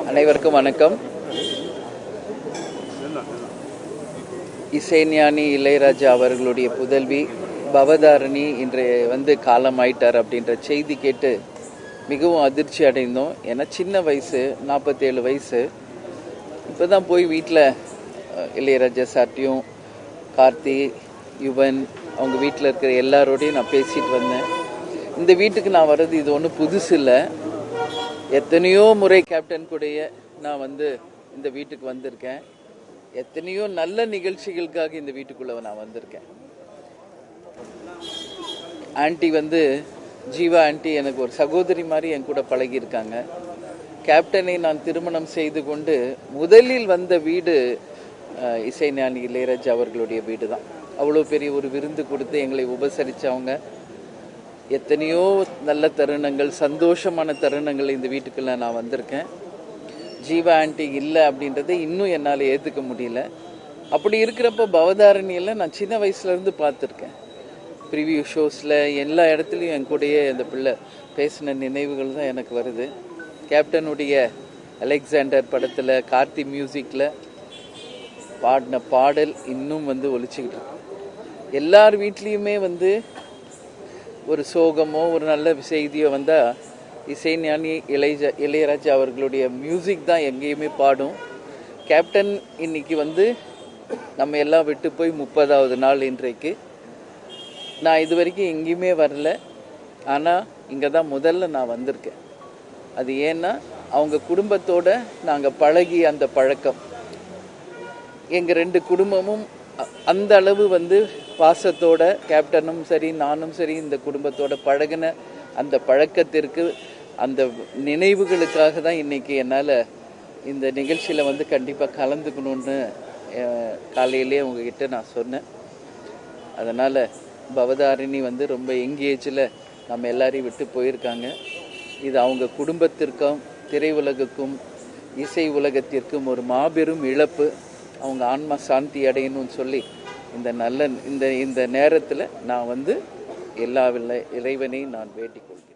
அனைவருக்கும் வணக்கம். இசைஞானி இளையராஜா அவர்களுடைய புதல்வி பவதாரணி இன்று காலமாயிட்டார் அப்படின்ற செய்தி கேட்டு மிகவும் அதிர்ச்சி அடைந்தோம். ஏன்னா சின்ன வயசு, 47 வயசு. இப்போ தான் போய் வீட்டில் இளையராஜா சார்ட்டையும் கார்த்தி, யுவன், அவங்க வீட்டில் இருக்கிற எல்லாரோடையும் நான் பேசிட்டு வந்தேன். இந்த வீட்டுக்கு நான் வர்றது இது ஒன்றும் புதுசு இல்லை. எத்தனையோ முறை கேப்டன் கூடைய நான் இந்த வீட்டுக்கு வந்திருக்கேன். எத்தனையோ நல்ல நிகழ்ச்சிகளுக்காக இந்த வீட்டுக்குள்ள நான் வந்திருக்கேன். ஆன்ட்டி ஜீவா ஆன்ட்டி எனக்கு ஒரு சகோதரி மாதிரி என் கூட பழகியிருக்காங்க. கேப்டனை நான் திருமணம் செய்து கொண்டு முதலில் வந்த வீடு இசைஞானி இளையராஜா அவர்களுடைய வீடு தான். அவ்வளோ பெரிய ஒரு விருந்து கொடுத்து எங்களை உபசரித்தவங்க. எத்தனையோ நல்ல தருணங்கள், சந்தோஷமான தருணங்கள் இந்த வீட்டுக்குள்ள நான் வந்திருக்கேன். ஜீவா ஆன்ட்டி இல்லை அப்படின்றத இன்னும் என்னால் ஏற்றுக்க முடியல. அப்படி இருக்கிறப்ப பவதாரணியில் நான் சின்ன வயசுலேருந்து பார்த்துருக்கேன். ப்ரிவியூ ஷோஸில் எல்லா இடத்துலையும் என் கூடயே அந்த பிள்ளை பேசின நினைவுகள் தான் எனக்கு வருது. கேப்டனுடைய அலெக்சாண்டர் படத்தில் கார்த்தி மியூசிக்கில் பாடின பாடல் இன்னும் ஒலிச்சுக்கிட்டு இருக்கு. எல்லார் வீட்லேயுமே ஒரு சோகமோ ஒரு நல்ல செய்தியோ வந்தால் இசைஞானி இளையராஜா அவர்களுடைய மியூசிக் தான் எங்கேயுமே பாடும். கேப்டன் இன்னைக்கு நம்ம எல்லாம் விட்டு போய் 30வது நாள் இன்றைக்கு. நான் இது வரைக்கும் எங்கேயுமே வரல. ஆனால் இங்கே தான் முதல்ல நான் வந்திருக்கேன். அது ஏன்னா அவங்க குடும்பத்தோட நாங்கள் பழகி அந்த பழக்கம், எங்கள் 2 குடும்பமும் அந்த அளவு பாசத்தோட கேப்டனும் சரி நானும் சரி இந்த குடும்பத்தோட பழகின அந்த பழக்கத்திற்கு அந்த நினைவுகளுக்காக தான் இன்னைக்கு என்னால் இந்த நிகழ்ச்சியில் கண்டிப்பாக கலந்துக்கணும்னு காலையிலே உங்ககிட்ட நான் சொன்னேன். அதனால் பவதாரிணி ரொம்ப எங்கேஜில் நம்ம எல்லாரையும் விட்டு போயிருக்காங்க. இது அவங்க குடும்பத்திற்கும் திரையுலகுக்கும் இசை உலகத்திற்கும் ஒரு மாபெரும் இழப்பு. அவங்க ஆன்மா சாந்தி அடையணும்னு சொல்லி இந்த நேரத்தில் நான் எல்லா இறைவனையும் நான் வேண்டிக் கொள்கிறேன்.